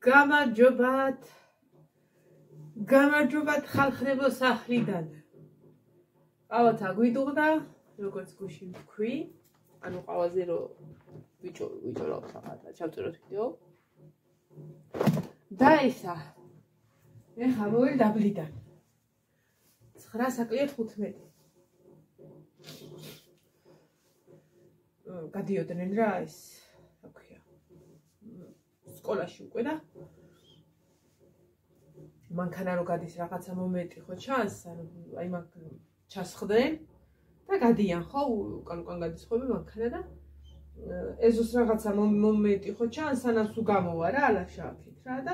გამარჯობათ ხალხნებო სახლიდან. ყავათა გვიდუღდა, როგორც გუშინ თქვი, ანუ ყავაზე რო ვიჭოლავ სახათა, ჩავწეროთ ვიდეო. და ისა. ეხა მოვიდ დაბლიდან. 9:15. გადიოდნენ რა ეს, რა ქვია. სკოლაში უკვე და მანქანა რო გადის რაღაცა მომენტი ხო ჩანს, ანუ აი მაგ ჩასხდნენ და გადიან ხო, უკან გადის ხოლმე მანქანა და ეზოს რაღაცა მომენტი ხო ჩანს, სანამ სულ გამოვა რა ლაშაკით რა და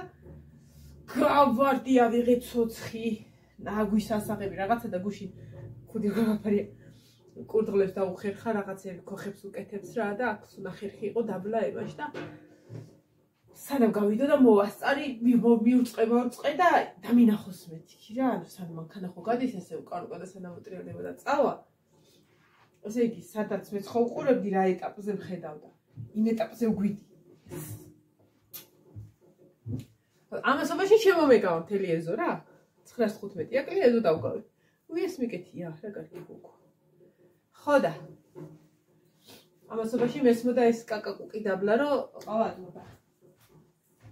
გავარდი ავიღე ცოცხი, ნაგვის ასაღები რაღაცა და გუშინ ხუდი გავაფარია კურდღლებს დაუხერხა რაღაცები ქოხებს უკეთებს რა და აქ ნახერხი იყო დაბლა ებაში და სანამ გავიდო და მოვასწარი მიუწყება და დამინახოს მეთქი რა, ანუ სანამ მანქანა ხო გადის ესე უკან და სანამ მოტრიალდება და წავა. ესე იგი, სადაც მეც ხო ვყურებდი რა ეტაპზე მხედავდა. იმ ეტაპზე ვგვიდი. ამასობაში შემომეკავა მთელი ეზო რა. 9:15 აკლი ეზო დავგავე. უეს მიკეთია, რა კარგი გოგო. ხო და ამასობაში მესმოდა ეს კაკაკუკი დაბლა რომ ყავადობა.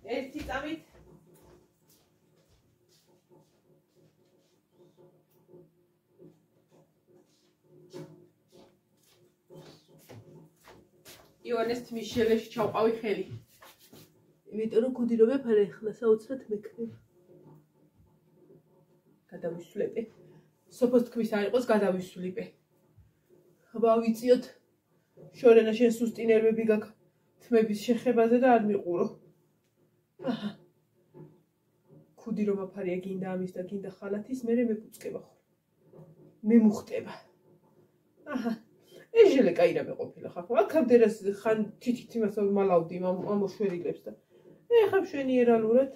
ერთი წამით იონეს თმის შელეში ჩავყავი ხელი. იმიტომ რომ გუდი რომ მეფარე ახლა საოცრად მექნება. გადავისვლები. სოფოს თქმის არ იყოს გადავისვლიპე. აბა ვიციოთ. შორენა შენ სუსტი ნერვები გაქვს თმების შეხებაზე და არ მიყურო. აჰა. გუდი რომ აფარია გინდა ამის და გინდა ხალათის, მე მეფუწკება ხო. მე მუხტება. აჰა. ეჟელე კაირა მეყოფილა ხახო. აქამდერას ხან თითით იმას მალავდი ამოშვერილებს და ეხა მშვენიერალურად.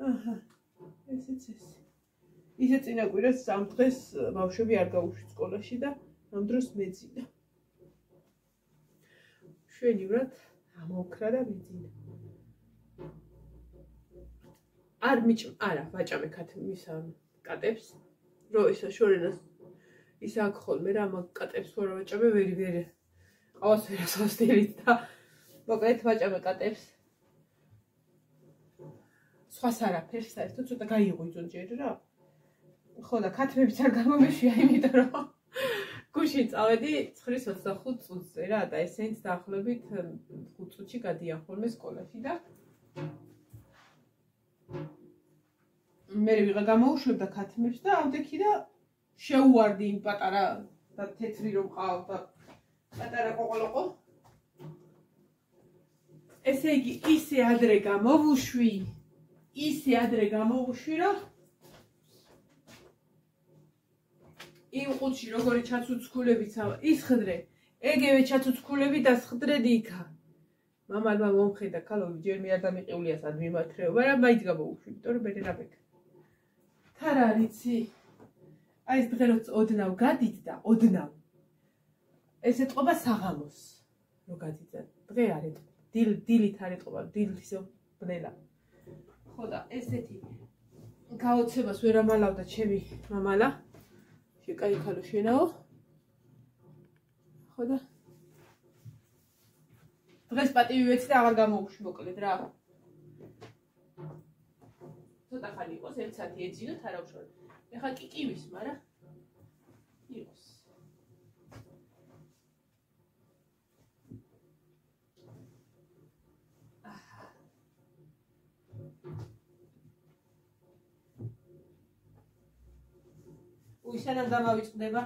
აჰა. ესეც ეს. ისე წინა კვირას ამ დღეს ბავშვები არ გაუშვით სკოლაში და ამ დროს მეძინა. მშვენივრად ამოქრა და მეძინა. არა, ვაჭამე მისა კატებს, რო ისა შორენას ის აქ ხოლმე რა მაგ კატებს ვარ ვაჭამე ვერ ყავს ვერასოსტილით და მოკლედ ვაჭამე კატებს. სხვას არაფერს საერთოდ ცოტა გაიღვიძონ ჯერ რა. ხო და ქათმებიც არ გამომეშვია, იმიტომ რომ გუშინ წავედი 9:25 წუთზე რა და ესენიც დაახლოებით 5 წუთში გადიან ხოლმე სკოლაში და მე ვიღა გამოუშვებდა ქათმებს და ავდექი და შეუვარდი იმ პატარა და თეთრი რომ ყავდა პატარა ყოყოლოყო. ესე იგი ისე ადრე გამოვუშვი რომ იმ ყუთში როგორი ჩაცუცქულებიც ისხდრე, ეგევე ჩაცუცქულები დასხდრედი იქა. მამალმა მომხედა ქალოვი ჯერ მე არ დამიყიულია სად მიმართრეობა რა მაინც გამოვუშვი, იმიტომ რომ მე რა ვეკ. თარა რიცი აი ეს დღე როც ოდნავ გადით და ოდნავ ეს ეთყობა საღამოს რო გადით და დღე არ ეთყობა დილით არ ეთყობა დილით ისე ბნელა. ხო და ესეთი გაოცებას ვერ ამალავდა ჩემი მამალა შეკაი ქალო შენაო. ხო და დღეს პატივი ვეცი და აღარ გამოვუშვი მოკლედ რა. ცოტა ხანი იყოს 1 საათი ეძინოთ არა უშუალოდ. ეხლა კი კივის, მაგრამ იყოს. სანამ დამავიწყდება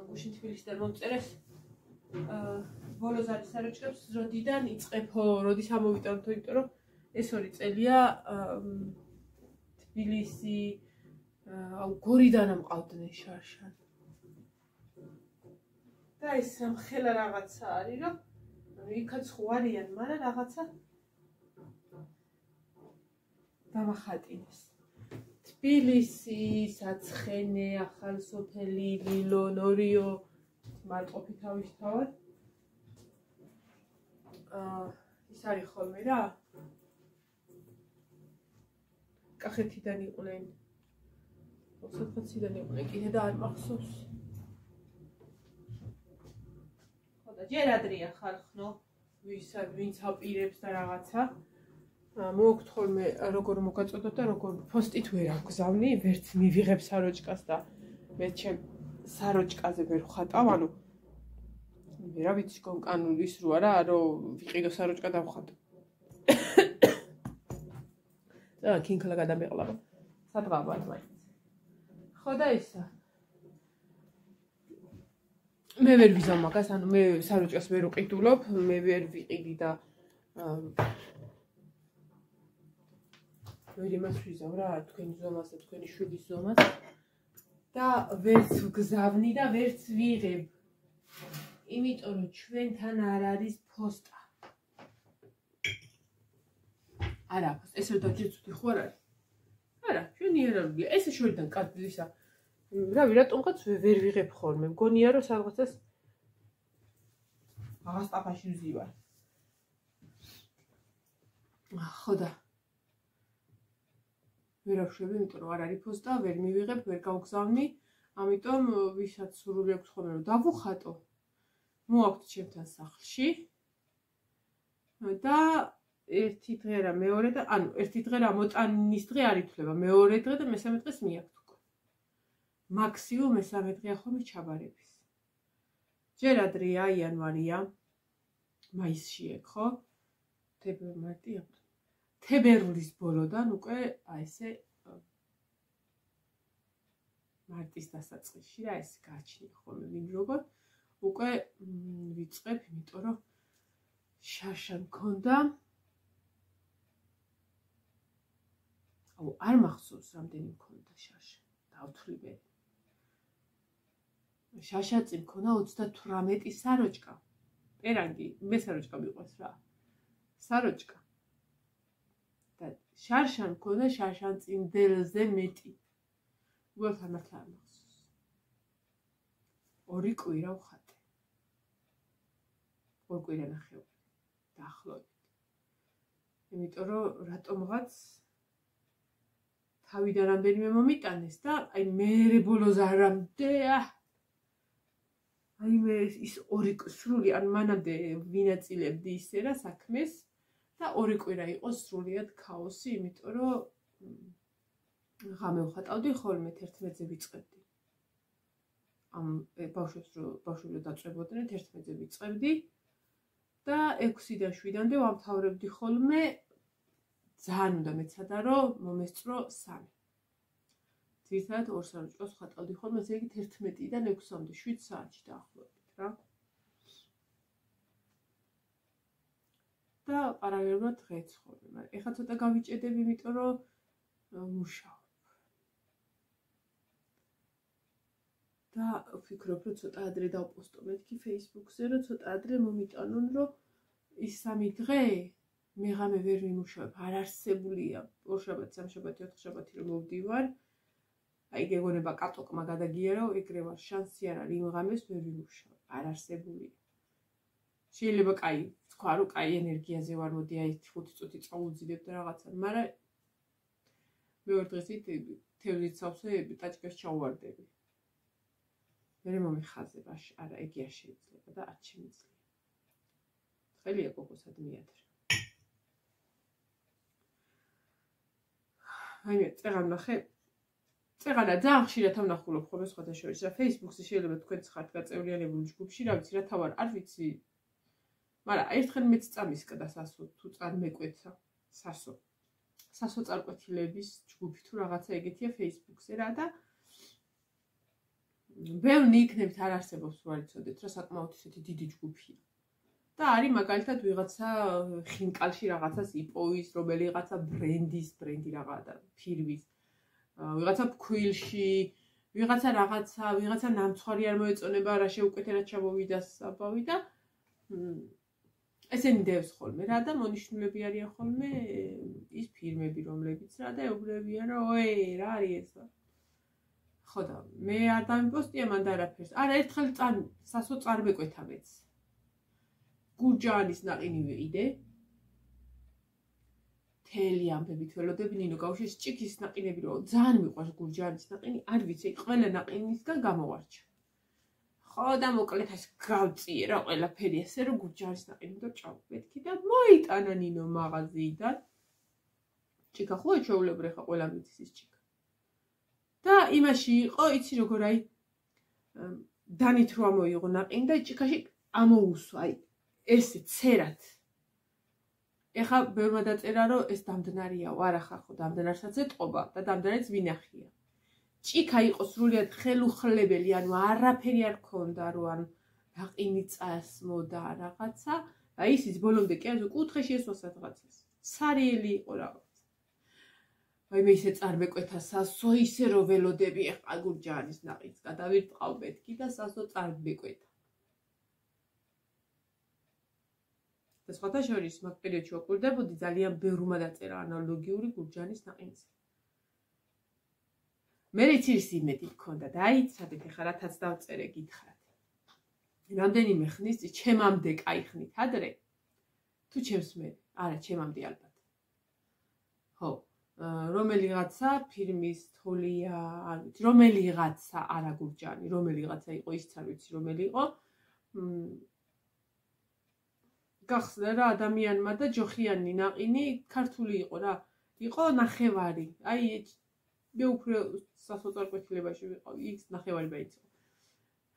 გუშინ თბილისიდან მომწერეს ბოლოს არის საროჭრებს როდიდან იწყებო, როდის ამოვიტანოთ, იმიტომ რომ ეს 2 წელია თბილისი გორიდან ამყავდნენ შარშან. და ეს რამხელა რაღაცა არის, რომ იქაც ხო არიან, მაგრამ რაღაცა დამახატინეს. თბილისი, საცხენე, ახალსოფელი, ლილო, ნორიო, მარტყოფი თავისთავად. ის არის ხოლმე რა. კახეთიდან იყვნენ. სადღაციდან იყვნენ კიდე და არ მახსოვს. ხო და ჯერ ადრეა ხალხნო, ვინც აპირებს და რაღაცა. მოგთ ხოლმე როგორ მოგაწოდოთ და როგორ პოსტით ვერ აგზავნი, ვერც მივიღებ საროჭკას და მე ჩემ საროჭკაზე ვერ ვხატავ, ანუ რა ვიცი კონკანულის რო არა, რომ ვიყიდო საროჭკა დავხატო. და კინკლა გადამეყლავა. სადღაბად მაინც. ხო და ისა. მე ვერ ვიზამ მაგას, ანუ მე საროჭკას ვერ ვყიდულობ, მე ვერ ვიყიდი და ვერ იმას ვიზავ რა, თქვენი ზომას და თქვენი შვილის ზომას და ვერც ვგზავნი და ვერც ვიღებ. იმიტომ რომ ჩვენთან არ არის ფოსტა. არა, ეს რომ დაჯეცვი ხო არ არის? არა, ჩვენი არ არის. ეს შორიდან კაცისა. რავი, რატომღაც ვერ ვიღებ ხოლმე. მგონია რომ სადღაცას აღას ტაფაში ვზივარ. ხო და ვერ ავშვები, იმიტომ რომ არ არის ფოსტა, ვერ მივიღებ, ვერ გავგზავნი, ამიტომ ვისაც სურვილი აქვს ხოლმე რომ დავუხატო, მოაქვთ ჩემთან სახლში და ერთი დღე რა მეორე და ანუ ერთი დღე რა მოტანის დღე არ ითვლება, მეორე დღე და მესამე დღეს მიაქვთ უკვე. მაქსიმუმ მესამე დღეა ხოლმე ჩაბარების. ჯერ ადრეა, იანვარია, მაისშია, ხო? მარტია. თებერვლის ბოლოდან უკვე აი ესე მარტის დასაწყისში რა ეს გააჩნია ხოლმე ვინ როგორ უკვე ვიწყებ, იმიტომ რომ შაშა მქონდა. აუ არ მახსოვს რამდენი მქონდა შაშა. დავთვლიბე. შაშა წინ მქონდა 38 საროჭკა. პერანგი, მე საროჭკა მიყვარს რა. საროჭკა. და შარშან მქონდა შარშან წინდელზე მეტი. უბრალოდ მართლა არ მახსოვს. 2 კვირა ვხატე. 2 კვირა ნახევარი. დაახლოებით. იმიტომ რომ რატომღაც თავიდან რამდენიმე მომიტანეს და აი მე ბოლოს არამდე აი მე ის 2 სრული ან მანამდე ვინაწილებდი ისე რა საქმეს და 2 კვირა იყო სრულიად ქაოსი, იმიტომ რომ ღამე ვხატავდი ხოლმე 11-ზე ვიწყებდი. ამ ბავშვები დაწვებოდნენ 11-ზე ვიწყებდი და 6-დან 7-მდე ვამთავრებდი ხოლმე. ძალიან უნდა მეცადა რომ მომესწრო 3. ძირითადად 2 საროჭკას ვხატავდი ხოლმე, ესე იგი 11-დან 6-მდე 7 საათში დაახლოებით რა. და პარალელურად დღეც ხოლმე, მაგრამ ეხლა ცოტა გავიჭედები, იმიტომ რომ მუშაობ. და ვფიქრობ, რომ ცოტა ადრე დავპოსტო მეთქი Facebook-ზე, რომ ცოტა ადრე მომიტანონ, რომ ის 3 დღე მე ღამე ვერ ვიმუშავებ, არ არსებულია. 2 შაბათი, 3 შაბათი, 4 შაბათი რომ მოვდივარ. აი გეგონება კატოკმა გადაგიარო, ეგრე ვარ, შანსი არ არის იმ ღამეს ვერ ვიმუშავებ, არ არსებულია. შეიძლება კაი, თქვა რომ კაი ენერგიაზე ვარ, მოდი აი 5 წუთი წავუძიდებ და რაღაცა, მაგრამ მეორე დღესით თევზით სავსე ტაჭკას ჩავვარდები. ვერ მომიხაზებ, არა, ეგ არ შეიძლება და არ შემიძლია. ხელია გოგოსად მიადრე. აი მე წეღან ნახე. წეღანა ძალიან ხშირად ვნახულობ ხოლმე სხვადასხვა რა Facebook-ზე შეიძლება თქვენც ხართ გაწევრიანებული ჯგუფში, რა ვიცი, რათა ვარ, არ ვიცი. მაგრამ ერთხელ მეც წამისკდა სასო თუ წარმეკვეცა სასო. სასო წარკვეთილების ჯგუფი თუ რაღაცა ეგეთია Facebook-ზე რა და ბევრი იქნებით არ არსებობს რო არ იცოდეთ რა საკმაოდ ისეთი დიდი ჯგუფია. და არის მაგალითად ვიღაცა ხინკალში რაღაცას იპოვის, რომელიღაცა ბრენდი რაღაცა ფირმის, ვიღაცა ფქვილში, ვიღაცა ნამცხვარი არ მოეწონება, რა შეუკვეთერად ჩამოვიდა საბავი და ესენი დევს ხოლმე რა და მონიშნულები არიან ხოლმე ის ფირმები, რომლებიც რა და ეუბნებიან, რომ ოე, რა არის ეს? ხო და მე არ დამიპოსტია მან და არაფერს. არა, ერთხელ სასო წარმეკვეთა მეც. გურჯაანის ნაყინი ვიყიდე. მთელი ამბებით ველოდები ნინო გაუშვეს ჭიქის ნაყინები რომ ძალიან მიყვარს გურჯაანის ნაყინი არ ვიცი ყველა ნაყინისგან გამოვარჩა ხო და მოკლედ ეს გავწიე რა ყველაფერი ესე რომ გურჯაანის ნაყინი და ჭავმეთქი და მოიტანა ნინო მაღაზიიდან ჭიქა ხო ჩვეულებრივ ხა ყველა მიცის ის ჭიქა და იმაში იყო იცი როგორ აი დანით რო ამოიღო ნაყინი და ჭიქაში ამოუსვა აი ესე ცერად ეხა ბევრმა დაწერა რომ ეს დამდნარიაო არა ხარ ხო დამდნარსაც ეტყობა და დამდნარიც ვინახია ჭიქა იყო სრულიად ხელუხლებელი ანუ არაფერი არ ქონდა რომ ანუ ნაყინი წასმოდა რაღაცა აი ისიც ბოლომდე კი ანუ კუთხეში ესვა სადღაცას სარიელი იყო რაღაც აი მე ისე წარმეკვეთა სასო ისე რომ ველოდები ეხა გურჯაანის ნაყინს გადავირტყავ მეთქი და სასო წარმეკვეთა და სხვათა შორის მაგ პერიოდში ვაკვირდებოდი ძალიან ბევრმა დაწერა ანალოგიური გურჯაანის ნაყინს. მე იცის იმედი მქონდა და აი ცადეთ ეხლა რათაც დავწერე გითხრათ. რამდენიმე ხნის წინ ჩემამდე кайხნით ადრე თუ ჩემს მე არა ჩემამდე ალბათ. ხო რომელიღაცა ფირმის თოლია არ ვიცი რომელიღაცა არა გურჯაანი რომელიღაცა იყო ისიც არ ვიცი რომელი იყო გახსნა რა ადამიანმა და ჯოხიანი ნაყინი ქართული იყო რა იყო ნახევარი აი მე უფრო სასოწარკვეთილებაში ვიყავ იქ ნახევარი დაიწყო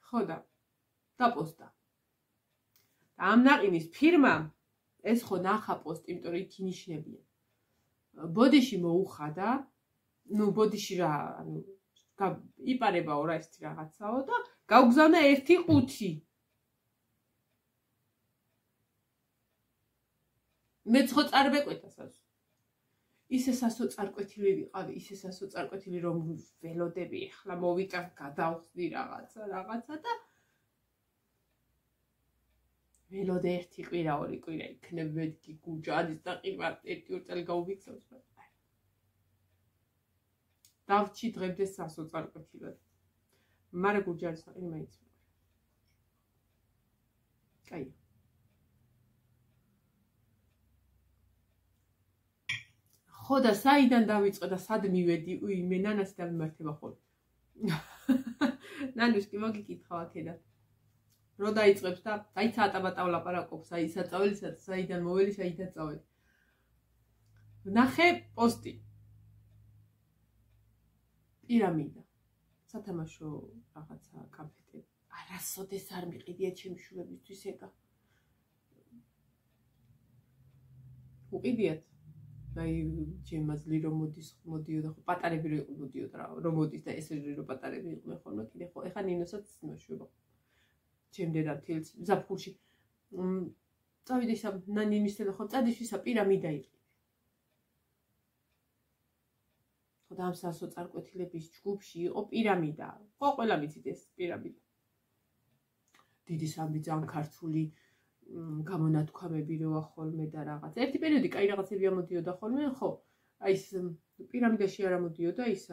ხო და დაპოსტა და ამ ნაყინის ფირმამ ეს ხო ნახა პოსტი იმიტომ რომ იქ ინიშნებიან ბოდიში მოუხადა ნუ ბოდიში რა ანუ იპარებაო რა ისეთი რაღაცაო და გავგზავნა 1.5 მე ხო წარმეკვეთა სასო ისე სასოწარკვეთილი ვიყავი ისე სასოწარკვეთილი რომ ველოდები ახლა მოვიტან გადავხსნი რაღაცა და ველოდე ერთი კვირა ორი კვირა იქნებ მეთქი გურჯაანის ნაყინს ერთი წელი გაუვიქცევს დავჭი დღემდე სასოწარკვეთილად მაგრამ გურჯაანის ნაყინი მაინც კაი ხო და საიდან დავიწყე და სად მივედი უი მე ნანას დავიმართება ხოლმე ნანუს კი მოგიკითხავ აქედან რო დაიწყებს და აი საატაბატა ვლაპარაკობს აი საწაველისა საიდან მოველი საიდან წავედი ნახე პოსტი პირამიდა სათამაშო რაღაცა კამფეტები არასოდეს არ მიყიდია ჩემი შვილებისთვის ეგა უყიდიათ აი ჩემაზლი რომ მოდიოდა ხო პატარები რო მოდიოდა რა რომ მოდის და ესე რომ პატარები იყვნენ ხოლმე კიდე ხო ეხა ნინოსაც მოშვება ჩემდედა თილს ზაფხულში წავიდე სამ ნანიმის ტელეფონ წადისვისა პირამიდა იყო ხო და ამ სასოწარკვეთილების ჯგუფში იყო პირამიდა ხო ყველა ვიცით ეს პირამიდა დიდი სამი ძალიან ქართული გამონათქვამები როა ხოლმე და რაღაც. ერთი პერიოდი კაი რაღაცები ამოდიოდა ხოლმე, ხო. აი ეს პირამიდაში არ ამოდიოდა ის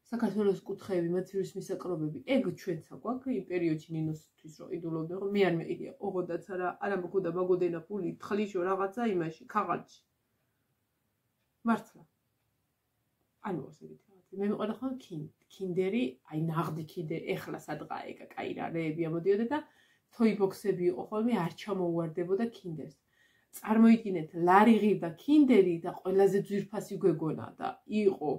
საქართველოს კუთხეები, მათთვის მისაკრობები. ეგ ჩვენცა გვაქვს იმ პერიოდში ნინოსთვის რო იდულობდა, ხო მე არ მეყიდია. ოღონდაც არა მოგოდა მაგოდენა ფული, თხლიშო რაღაცა იმაში, ქაღალდში. მართლა. ანუ ასეთი რაღაცა. მე მეყოდა ხო კინდერი, აი ნაღდი კიდე ეხლა სადღა ეგ კაი რეები ამოდიოდა და თოიბოქსები იყო ხოლმე არ ჩამოუვარდებოდა კინდერს. წარმოიდგინეთ, ლარი ღირდა კინდერი და ყველაზე ძვირფასი გვეგონა და იყო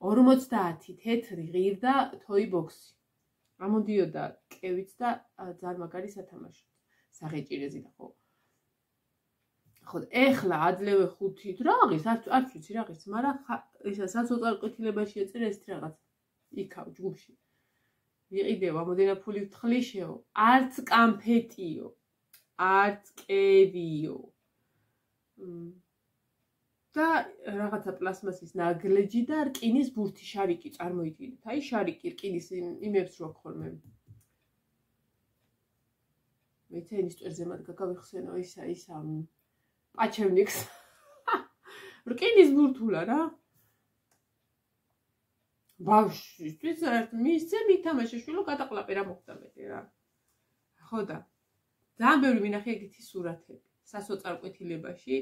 50 თეთრი ღირდა თოიბოქსი. ამოდიოდა კევიც და ძალიან მაგარი სათამაშო. საღეჭირეზი და ხო. ხო, ეხლა ადლევე 5 რაღაც არ ვიცი რაღაც, მაგრამ ისა სასოწარკვეთილებაში ეწერა ეს რაღაც. იქა ჯგუფში. ვიყიდე ამოდენა ფული ვთხლიშეო, არც კამფეტიო, არც კევიო. და რაღაცა პლასმასის ნაგლეჯი და რკინის ბურთი შარიკი წარმოიდგინეთ. აი შარიკი რკინის იმებს რო ხოლმე. მე თენის წერზე მათ გავიხსენო ისა პაჩევნიკს. რკინის ბურთულა რა. ბავშვისთვის მისცე მითამაშე შვილო გადაყლაპე რა მოხდა მეტი რა. ხო და ძალიან ბევრი მინახე ეგეთი სურათები. სასოწარკვეთილებაში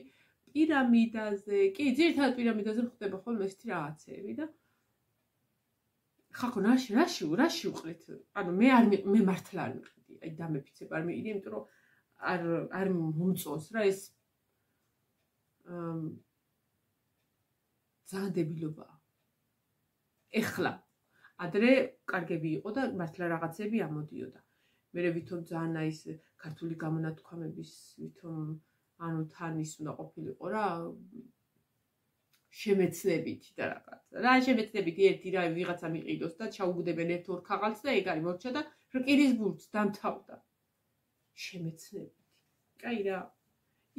პირამიდაზე, კი, ძირითადად პირამიდაზე ხდება ხოლმე ესეთი რაღაცეები და ხახო რაში უყრით? ანუ მე მართლა არ მიყიდი, აი დამეფიცებ არ მიყიდი, იმიტომ რომ არ მომწონს რა ეს ძალიან დებილობაა. ეხლა ადრე კარგები იყო და მართლა რაღაცები ამოდიოდა. მე ვითომ ძალიან აი ეს ქართული გამონათქვამების ვითომ ანუ თან ის უნდა ყოფილიყო რა შემეცნებითი და რაღაც. რა შემეცნებითი ერთი რა ვიღაცა მიყიდოს და ჩაუგდებენ ერთ-ორ ქაღალდს და ეგ არის მორჩა და რკინის ბურთს დამთავრდა. შემეცნებითი. კაი რა.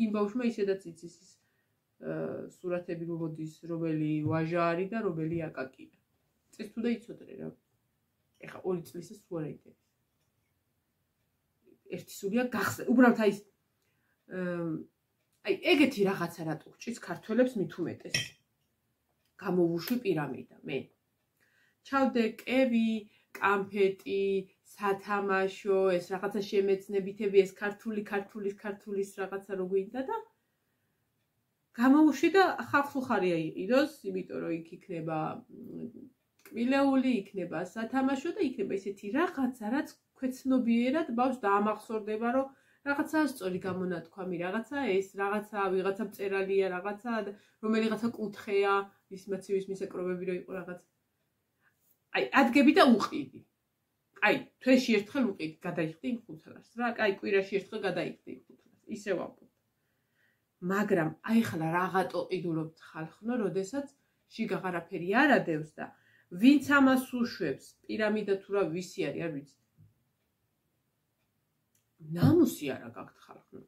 იმ ბავშვმა ისედაც იცის ის სურათები მოდის, რომელი ვაჟა არის და რომელი აკაკია. წეს თუ და იცოდრე რა. ეხა 2 წლის ის სულ არ ინტერესებს. ერთი სულია გახსნა. უბრალოდ აი ეგეთი რაღაცა რატო ჭის ქართველებს მით უმეტეს. გამოვუშვი პირამიდა მე. ჩავდე კევი, კამფეტი, სათამაშო, ეს რაღაცა შემეცნებითები, ეს ქართulis რაღაცა რო გვინდა და გამოვუშვი და ხალხს უხარია იყიდოს, იმიტომ რომ იქ იქნება კბილეული, იქნება სათამაშო და იქნება ისეთი რაღაცა, რაც ქვეცნობიერად ბავშვს დაამახსოვრდება, რომ რაღაცა სწორი გამონათქვამი, რაღაცა ეს, რაღაცა ვიღაცა მწერალია, რაღაცა რომელიღაცა კუთხეა, ის მაცევის მისაკრობები რო იყო რაღაც. აი, ადგები და უყიდი. აი, თვეში ერთხელ უყიდი, გადაიხდი იმ ხუთლარს რა. აი, კვირაში ერთხელ გადაიხდი იმ ხუთლარს. ისე ვამბობ. მაგრამ აი ხლა რაღაცო ყიდულობთ ხალხნო, როდესაც შიგა ღარაფერი არ ადევს და ვინც ამას უშვებს, პირამიდა თუ რა ვისი არის, არ ვიცი. ნამუსი არა გაქვთ ხალხნო.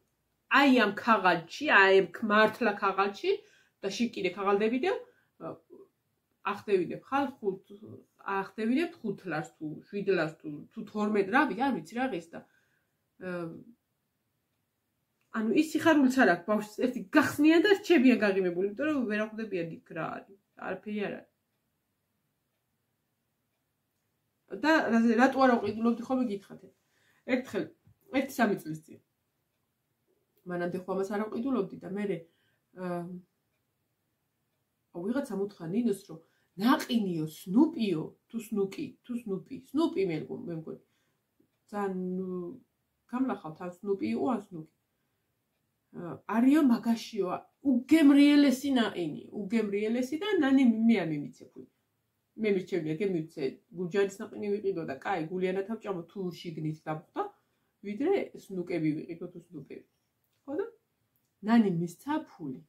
აი ამ ქაღალდში, აი ამ მართლა ქაღალდში და შიკიდე ქაღალდები და ახდევინებ ხალხს, ახდევინებ 5 ლარს თუ 7 ლარს თუ 12 რავი, არ ვიცი რა ღირს და ანუ ის სიხარულიც არ აქვს ბავშვს ერთი გახსნიან და რჩებიან გაღიმებული, იმიტომ რომ ვერ ახვდებიან იქ რა არის. არაფერი არ არის. და რატო არ აყიდულობდი ხოლმე გითხათ. ერთხელ 1-3 წლის წინ. მანამდე ხო ამას არ აყიდულობდი და მე ვიღაცა მუთხრა ნინოს რომ ნაყინიო სნუპიო თუ სნუპი მე მგონი. ძალიან გამლახავთ ან სნუპიო ან სნუპი. არიო მაგაშიო უგემრიელესი ნაყინი, უგემრიელესი და ნანი მე არ მიმიცე. მე მირჩევია გემივცე გურჯაანის ნაყინი ვიყიდო და კაი გულიანად ავჭამო თუ შიგნით დახვდა, ვიდრე სნუკები ვიყიდო თუ სნუპები. ხო და ნანი მისცა ფული.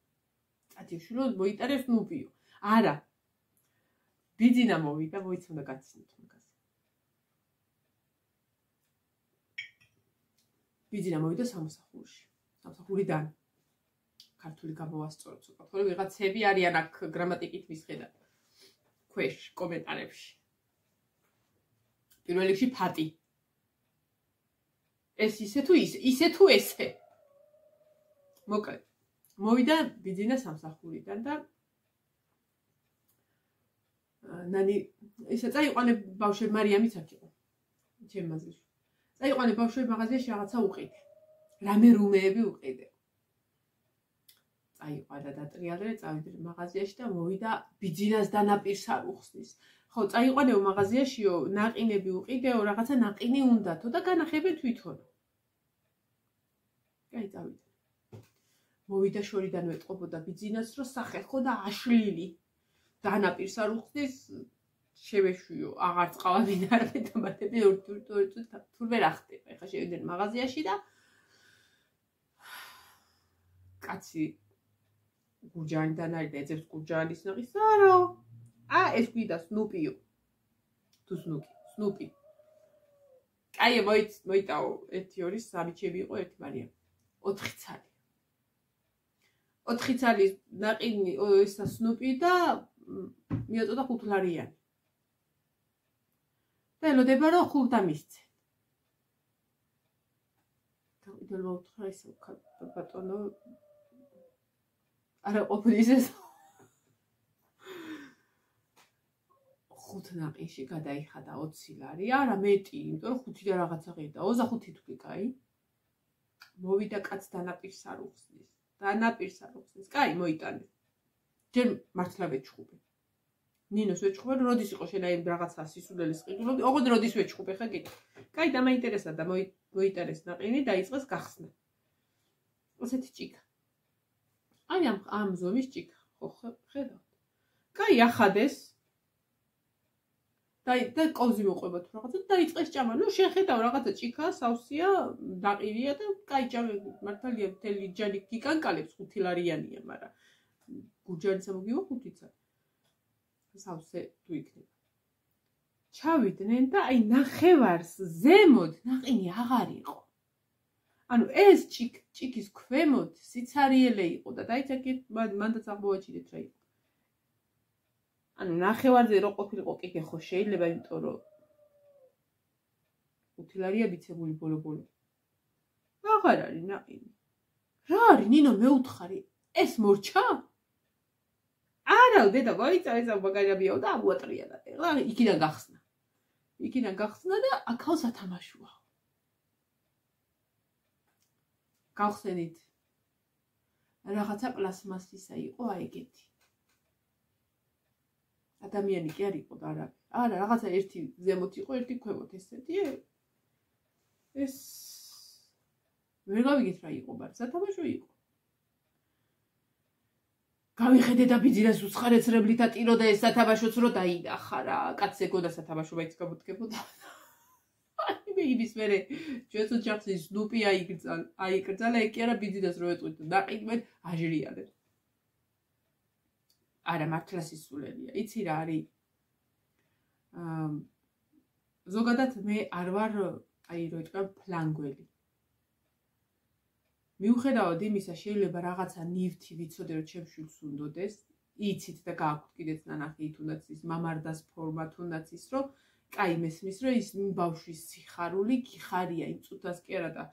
წათიშვილო მოიტარე სნუპიო. არა. ბიძინა მოვიდა, მოიცოდა გაცნით მაგას. ბიძინა მოვიდა სამსახურში. სამსახურიდან ქართული გამოვასწორო ცოტა. თორე ვიღაცები არიან აქ გრამატიკით მისხედა. ქვეშ კომენტარებში. პირველ რიგში ფატი. ეს ისე თუ ესე. მოკლედ. მოვიდა ბიძინა სამსახურიდან და ნანი ისე წაიყვანე ბავშვები მარიამიც აქ იყო. ჩემ მაზრში. წაიყვანე ბავშვები მაღაზიაში რაღაცა უყიდე. რამე რუმეები უყიდე. წაიყვანა და ტრიალე წავიდა მაღაზიაში და მოვიდა ბიძინას დანაპირს არ უხსნის. ხო, წაიყვანეო მაღაზიაშიო, ნაყინები უყიდეო, რაღაცა ნაყინი უნდათო და განახებე თვითონო. კაი წავიდა. მოვიდა შორიდან ვეტყობოდა ბიძინას, რომ სახე ხო და აშლილი. დანაპირს არ უხსნის, შევეშვიო, აღარ წყავავენ არაფერ ტომატები თუ ვერ ახტება. ეხლა შევიდნენ მაღაზიაში და კაცი გურჯაანიდან არის და ეძებს გურჯაანის ნაყინს. არო. ეს გვიდა სნუპიო. თუ სნუპი. კაი მოიტაო 1-2-3 ჩემი იყო 1 მარიამ. 4 ცალი. 4 ცალი ნაყინი ესა სნუპი და მიაწოდა 5 ლარიანი. და ელოდება რომ 5 დამისცე. და მოუთხრა ისე ბატონო არა ყოფილის ეს 5 ნაყინში გადაიხადა 20 ლარი, არა მეტი, იმიტომ რომ 5 და რაღაცა ღირდა, 25 თქვი, კაი. მოვიდა კაც დანაპირს არ უხსნის დანაპირსა რო ხსნის. კაი, მოიტანე. ჯერ მართლა ვეჩხუბე. ნინოს ვეჩხუბე, როდის იყო შენ აი რაღაცა სისულელის ყიდულობდი, ოღონდ როდის ვეჩხუბე ხა გითხრა. კაი, დამაინტერესა და მოიტანეს ნაყინი, დაიწყეს გახსნა. ასეთი ჭიქა. აი ამ ზომის ჭიქა, ხო ხედავთ. კაი, ახადეს. და კოვზი მოყვება თუ რაღაცა დაიწყეს ჭამა. ნუ შენ ხედავ რაღაცა ჭიქა, სავსეა, დაყირია და კაი ჭამე მართალია მთელი ჯანი გიკანკალებს 5 ლარიანია, მაგრამ გურჯანიცა მოგივა 5-ცა. სავსე თუ იქნება. ჩავიდნენ და აი ნახევარს ზემოთ ნაყინი აღარ იყო. ანუ ეს ჭიქის ქვემოთ სიცარიელე იყო და დაიცაკი მანდაც აღმოვაჩინეთ რა იყო. ანუ ნახევარზე რო ყოფილიყო კი ხო შეიძლება, იმიტომ რომ 5 ლარია მიცემული ბოლო-ბოლო. აღარ არის ნაყინი. რა არის ნინო მეუთხარი? ეს მორჩა? არა, დედა, მოიწა ეს მაგარიაბიაო და ამუატრია და ეხლა იქიდან გახსნა. იქიდან გახსნა და აქაო სათამაშოა. გავხსენით. რაღაცა პლასმასისა იყო აი ეგეთი. ადამიანი კი არ იყო და არა, რაღაცა ერთი ზემოთ იყო, ერთი ქვემოთ ესეთი. ეს ვერ გავიგეთ რა იყო, მაგრამ სათამაშო იყო. გავიხედე და ბიძინას უცხარეცრებლით ატირო და ეს სათამაშოც რო დაინახა რა. კაცს ეგოდა სათამაშო მაინც გამოდგებოდა. აი იმის მერე ჩვენს ოჯახში სნუპი აიკრძალა, ეგ კი არა ბიძინას რო ეწვით და ნაყინმენ აჟრიალენ. არა, მართლა სისულელია. იცი რა არის? ზოგადად მე არ ვარ აი რო იტყვა ფლანგველი. მიუხედავად იმისა, შეიძლება რაღაცა ნივთი ვიცოდე, რომ ჩემს შვილს უნდოდეს, იცით და გააქვთ კიდეც ნანახი, თუნდაც ის მამარდას ფორმა, თუნდაც ის, რომ კაი მესმის, რომ ის ბავშვის სიხარული გიხარია იმ წუთას კი არა და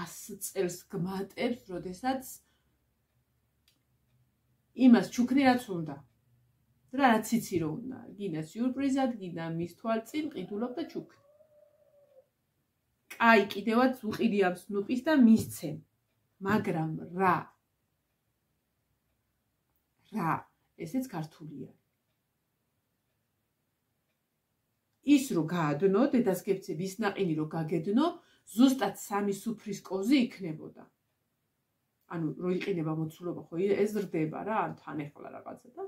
100 წელს გმატებს, როდესაც იმას ჩუქნი რაც უნდა. რაც იცი რომ უნდა, გინდა სიურპრიზად, გინდა მის თვალწინ ყიდულობ და ჩუქნი. კაი, კიდევაც უყიდი ამ სნუპის და მისცემ. მაგრამ რა, ესეც ქართულია. ის რო გაადნო, დედას გეცე ვის ნაყინი რო გაგედნო, ზუსტად 3 სუფრის კოზი იქნებოდა. ანუ რო იყინება მოცულობა, ხო ეზრდება რა, თან ეხლა რაღაცა და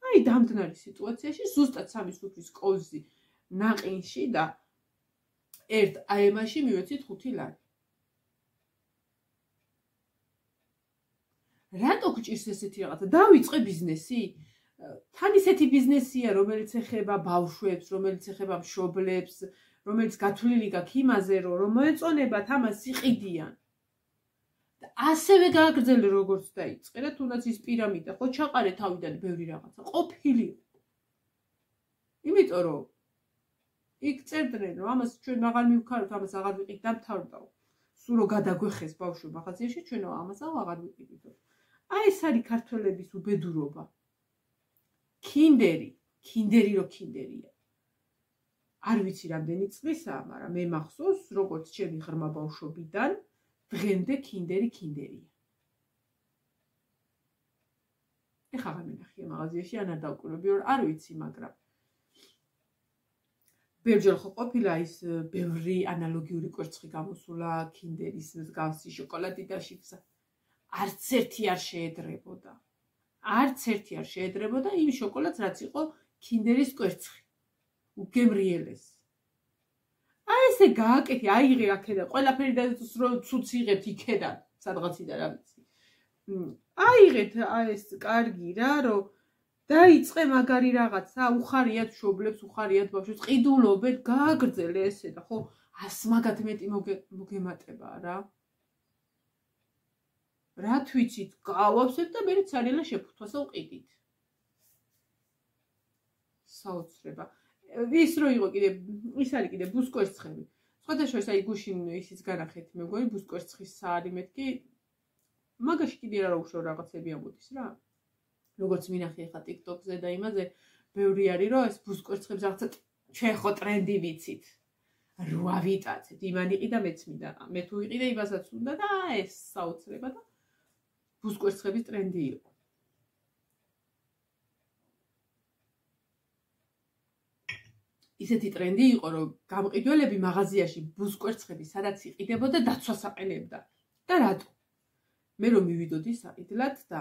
აი დამთნარი სიტუაციაში ზუსტად 3 სუფრის კოზი ნაყინში და ერთ აემაში მივეცით 5 ლარი. რატო გჭირს ესეთი რაღაცა? დავიწყე ბიზნესი? თან ისეთი ბიზნესია, რომელიც ეხება ბავშვებს, რომელიც ეხება მშობლებს, რომელიც გათვლილი გაქვს იმაზე, რომ მოეწონებათ ამას იყიდიან. და ასევე გააგრძელე როგორც დაიწყე რა, თუნდაც ის პირამიდა, ხო ჩაყარე თავიდან ბევრი რაღაცა, ყოფილი. იმიტომ რომ იქ წერდნენ, რომ ამას ჩვენ აღარ მივქაროთ, ამას აღარ ვიყიდით, დამთავრდა. სულ რო გადაგვეხეს ბავშვი მაღაზიაში, ჩვენ ამას აღარ ვიყიდით. აი ეს არის ქართველების უბედურობა. კიდერი რო კიდერია. არ ვიცი რამდენი წლისაა, მაგრამ მე მახსოვს, როგორც ჩემი ღრმა ბავშვობიდან, დღემდე კიდერია. ეხლა აღარ მინახია მაღაზიაში, ან არ დავკვირვები, არ ვიცი, მაგრამ ბევრჯერ ხო ყოფილა ის ბევრი ანალოგიური კვერცხი გამოსულა კიდერის მსგავსი შოკოლადი და შიფსა. არც ერთი არ შეედრებოდა. იმ შოკოლადს, რაც იყო კიდერის კვერცხი. უგემრიელეს. აი ესე გააკეთე, აიღე აქედან, ყველაფერი და ცუც იღებთ იქედან, სადღაციდან რა ვიცი. აიღეთ ეს კარგი რა, რომ დაიწყე მაგარი რაღაცა, უხარიათ მშობლებს, უხარიათ ბავშვებს, ყიდულობენ, გააგრძელე ესე და ხო 100 მაგათ მეტი მოგემატება რა. რა თვიცით, გავავსებ და მე ცარიელა შეფუთვასო ვყიდით. საოცრება. ის რო იყო კიდე, ის არის კიდე ბუსკვერცხები. სხვადასხვა აი გუშინ ისიც განახეთ, მე მგონი ბუსკვერცხის საარი მეთქი. მაგაში კიდე რა უშო რაღაცები ამოდის რა. როგორც მინახე ხა TikTok-ზე და იმაზე, ბევრი არის რომ ეს ბუსკვერცხებს რაღაცა ჩვენ ხო ტრენდი ვიცით. რა ვიტაცეთ, იმან იყიდა მეც მინდა. მე თუ იყიდე იმასაც უნდა და ეს საოცრება და ბუსკვერცხების ტრენდი იყო. ისეთი ტრენდი იყო, რომ გამყიდველები მაღაზიაში ბუსკვერცხები სადაც იყიდებოდა დაცვას აყენებდა. და რატო? მე რომ მივიდოდი საყიდლად და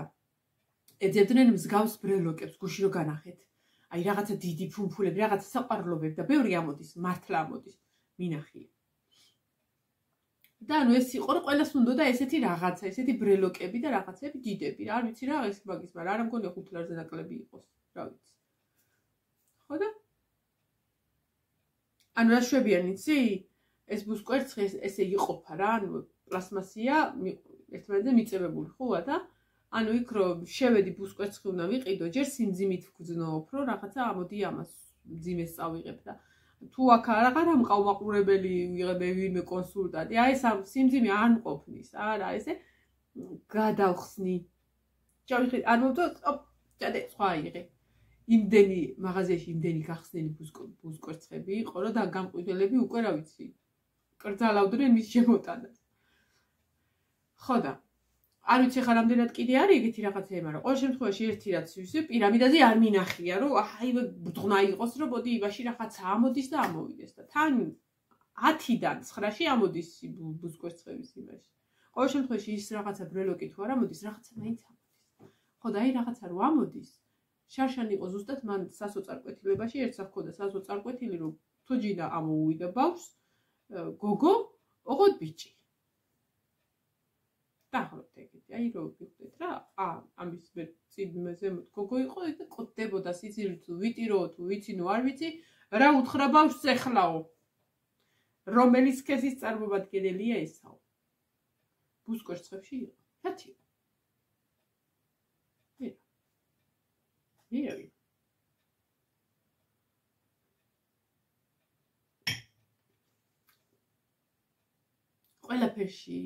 ეძებდნენ მსგავს ბრელოკებს, გუში რო განახეთ. აი რაღაცა დიდი ფუმფულები, რაღაცა საყვარლობები და ბევრი ამოდის, მართლა ამოდის. მინახია. და ანუ ეს იყო, რომ ყველას უნდოდა ესეთი რაღაცა, ესეთი ბრელოკები და რაღაცები დიდები. არ ვიცი რა ეს მაგის, მაგრამ არ მგონია 5 ლარზე ნაკლები იყოს, რა ვიცი. ხო და ანუ რა შვებიან იცი? ეს ბუსკვერცხი ესე იყოფა რა, ანუ პლასმასია, ერთმანეთზე მიწებებული ხოა და ანუ იქ რომ შევედი ბუსკვერცხი უნდა ვიყიდო, ჯერ სიმძიმით ვგრძნობ, რომ რაღაცა ამოდი ამას მძიმეს წავიღებ და თუ აქ აღარ ამყავ მაყურებელი ვიღებე ვინმე კონსულტანტი, აი ეს სიმძიმე არ მყოფნის, არა, ესე გადავხსნი. ჩავიხი, არ მომდო, ჯადე, სხვა იღე. იმდენი მაღაზიაში იმდენი გახსნილი ბუსკვერცხები იყო, რომ და გამყიდველები უკვე რა ვიცი, კრძალავდნენ მის შემოტანას. ხო და არ ვიცი ხა რამდენად კიდე არის ეგეთი რაღაცები, მაგრამ ყოველ შემთხვევაში ერთი რაც ვიცი, პირამიდაზე არ მინახია, რომ აი ბრძღნა იყოს, რომ მოდი იმაში რაღაცა ამოდის და ამოვიდეს და თან 10-დან 9-ში ამოდის ბუსკვერცხების იმაში. ყოველ შემთხვევაში ის რაღაცა ბრელოკი თუ არ ამოდის, რაღაცა მაინც ამოდის. ხო და აი რაღაცა რო ამოდის, შარშან იყო ზუსტად მან სასოწარკვეთილებაში ერთსა ჰქონდა სასოწარკვეთილი, რომ თუ ჯინა ამოუვიდა ბავშვს, გოგო, ოღონდ ბიჭი. დაახლოებით ეგეთი, აი რო ვიხდეთ რა, ამის წინმეზე გოგო იყო და კოტდებოდა სიცივით თუ ვიტირო თუ ვიცი ნუ არ ვიცი, რა უთხრა ბავშვს ეხლაო. რომელი სქესის წარმომადგენელია ესაო. ბუსკვერცხებში იყო. რათი? მირა. ყველაფერში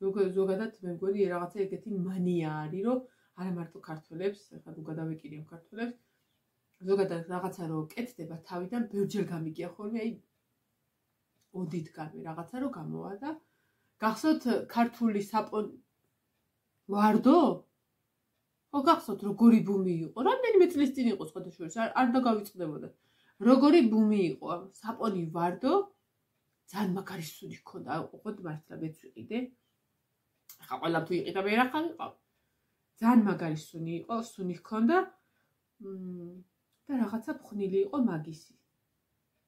ზოგადად მე მგონი რაღაცა ეგეთი მანია არის, რომ არა მარტო ქართველებს, ახლა თუ გადავეკიდებ ქართველებს, ზოგადად რაღაცა რო კეთდება თავიდან, ბევრჯერ გამიგია ხოლმე, აი ოდითგანვე რაღაცა რო გამოვა და გახსოვთ ქართული ვარდო? ხო გახსოვთ როგორი ბუმი იყო, რამდენიმე წლის წინ იყო სხვადასხვა, არ დაგავიწყდებოდა. როგორი ბუმი იყო, საპონი ვარდო, ძალიან მაგარი სუნი ჰქონდა, ოღონდ მართლა მეც ვიყიდე. ახლა ყველა თუ იყიდა მე რა ხარ? ძალიან მაგარი სუნი იყო, სუნი ჰქონდა და რაღაცა ფხნილი იყო მაგისი.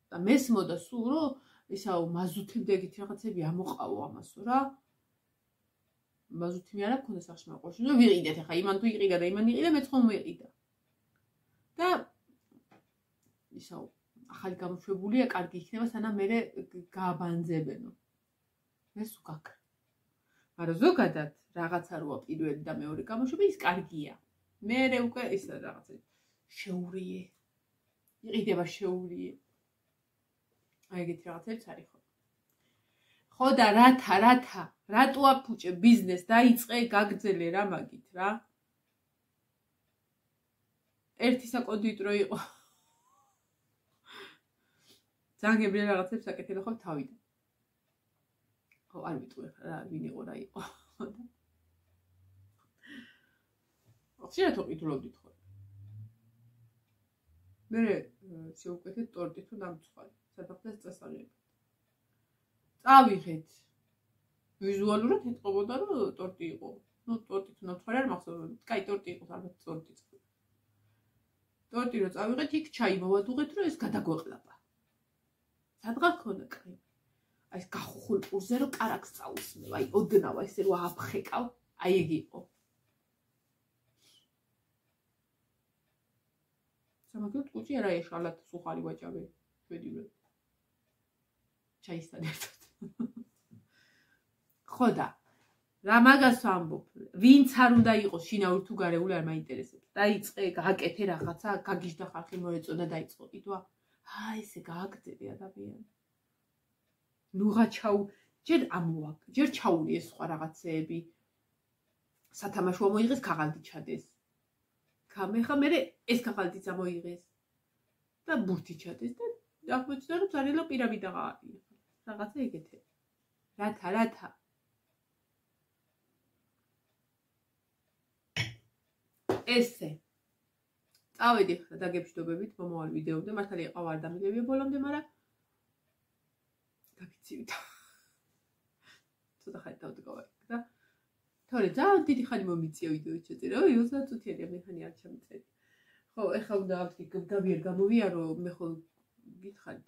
და მესმოდა სულ რომ ისაო მაზუთამდე ეგეთი რაღაცები ამოყავო ამასო რა. მაზუთი მე არა მქონდა სახში მაყურში. ნუ ვიყიდეთ ახლა იმან თუ იყიდა და იმან იყიდა მეც ხომ ვიყიდა. და ისაო ახალი გამოშვებულია, კარგი იქნება, სანამ მე გააბანძებენო. ეს უკაკ. მაგრამ ზოგადად რაღაცა როა პირველი და მეორე გამოშვება ის კარგია. მე უკვე ის რაღაცა შეურიე. იყიდება შეურიე. აი ეგეთი რაღაცებიც არის ხო. ხო და რათა რატო აფუჭე ბიზნეს დაიწყე გაგძელე რა მაგით რა. ერთი საკონდიტრო იყო. ძალიან გებრიელ რაღაცებს აკეთებ ხო თავიდან. ხო არ ვიტყვი რა ვინ იყო რა იყო. ხშირად ვყიდულობდით ხო. მე შევუკეთეთ ტორტი თუ დამწვარი. სადღაც წასაღები. წავიღეთ. ვიზუალურად ეთყობოდა რომ ტორტი იყო. ნუ ტორტი თუ ნაცვარი არ მახსოვს. კაი ტორტი იყო ალბათ ტორტი. ტორტი რო წავიღეთ, იქ ჩაი მოვადუღეთ რომ ეს გადაგვეყლაპა. სადღაც ქონდა კრემი. აი ეს გახუხულ პურზე რომ კარაკს წაუსმევ, აი ოდნავა ესე რომ აფხეკავ, აი ეგ იყო. სამაგერად კუჭი არა ეშალათ სუხარი ვაჭავე, შედივე. ჩაისთან ერთად. ხო და რა მაგას ვამბობ, ვინც არ უნდა იყოს შინაური თუ გარეული არ მაინტერესებს. დაიწყე, გააკეთე რაღაცა, გაგიჟდა ხალხი მოეწონა დაიწყო ყიდვა. აი ესე გააგრძელე ადამიანი. ნუღა ჯერ ამოვაკ, ჯერ ჩაულიეს სხვა რაღაცეები. სათამაშო მოიღეს, ქაღალდი ჩადეს. ხა მე ეს ქაღალდიც ამოიღეს. და ბურთი ჩადეს და აღმოჩნდა რომ ძალიან პირამიდა გააყენა. რაღაცა ეგეთე. რათა ესე წავედი ხა დაგებშდობებით მომავალ ვიდეომდე, მართალი ყავა არ დამიგებია ბოლომდე, მაგრამ გაგიცივით. ცოტა ხანი დავდგავარ და თორე ძალიან დიდი ხანი მომიწია ვიდეო შეწერა. 30 წუთიანი მეხანი არ ჩამიწერი. ხო, ეხლა უნდა ავთქი დავიერ გამოვიარო, მე ხო გითხარით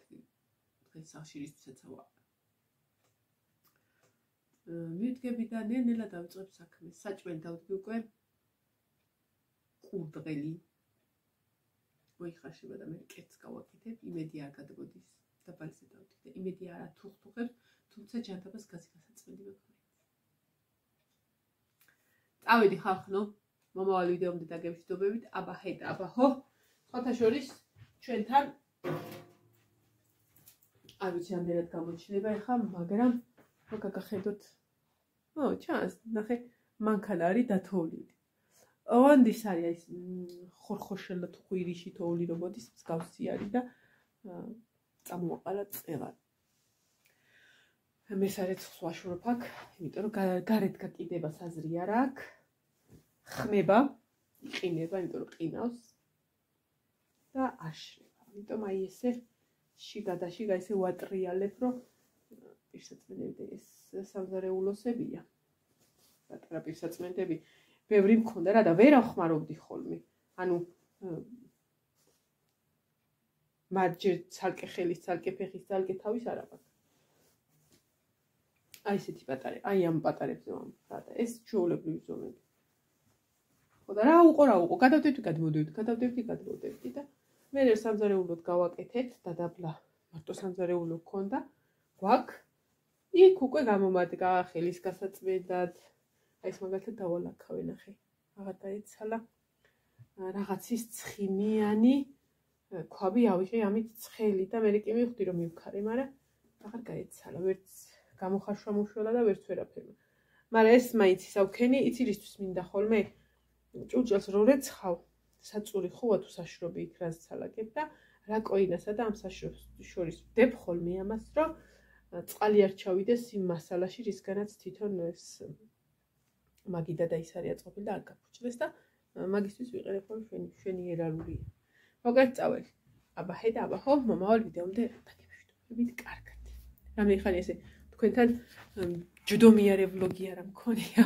დღეს სახშირისთვისაც ვარ. მივდგები და ნელ-ნელა დავიწყებ საქმეს. საჭმელი დავდგი უკვე ყურდღელი. მოიხარშება და მე კეთს გავაკეთებ, იმედი არ გადაგოდის. დაბალზე დავდგი და იმედი არა თუხთუხებს, თუმცა ჯანთაბას გაზი გასაწმენდი მექნება. წავედი ხალხო, მომავალ ვიდეომდე დაგებშდობებით, აბა ჰე და აბა ჰო. სხვათა შორის ჩვენთან არ ვიცი ამდენად გამოჩნდება ეხლა, მაგრამ ხო გაგახედოთ. ჩანს, ნახე, მანქანა არის დათოვლილი. ოვანდის არის ხორხოშელა თუ ყვირიში თოვლი რობოდის მსგავსი არის და წამოვაყარა წეღარ. მესარეთ ვაშურობ აქ, იმიტომ რომ გარეთ გაკიდება საზრი არ აქვს. ხმება, იყინება, იმიტომ რომ ყინავს და აშრება. იმიტომ აი ესე შიგადაშიგა ესე ვატრიალებ, რომ პირსაწმენდები ეს სამზარეულოსებია. პატარა პირსაწმენდები ბევრი მქონდა რა და ვერ ახმარობდი ხოლმე. ანუ მარჯერ ცალკე ხელის, ცალკე ფეხის, ცალკე თავის არ აქვს. აი ესეთი პატარა, აი ამ პატარებზე ვამბობ და ეს ჩვეულებრივი ზომები. ხო და რა უყო, გადმოვდივდი და მე სამზარეულოდ გავაკეთეთ და დაბლა მარტო სამზარეულო გქონდა, გვაქვს. იქ უკვე გამომადგა ხელის გასაწმენდად. აი ეს მაგალითად დავალაქავე ნახე. აღარ დაეცალა. რაღაცის ცხიმიანი ქვაბი ავიღე ამით ცხელი და მე კი მივხვდი რომ მივქარე, მაგრამ აღარ გაეცალა. ვერც გამოხარშვა მოშველა და ვერც ვერაფერი. მაგრამ ეს მაინც ისავქენი, იცი რისთვის მინდა ხოლმე? ჭურჭელს რო რეცხავ, საწური ხუა თუ საშრობი იქ რას ცალაგებ და რაკოინასა და ამ საშრობს შორის ვდებ ხოლმე ამას, რომ წყალი არ ჩავიდეს იმ მასალაში, რისგანაც თვითონ ეს მაგიდა და ის არის აწყობილი და არ გაფუჭდეს და მაგისთვის ვიყენებ ხოლმე შენი ერარულია. მოგეთ წავედი. აბა ჰე და აბა ხო, მომავალ ვიდეომდე დაგებშდობებით კარგად. რამე ხანი ესე თქვენთან ჯდომიარე ვლოგი არა მქონია.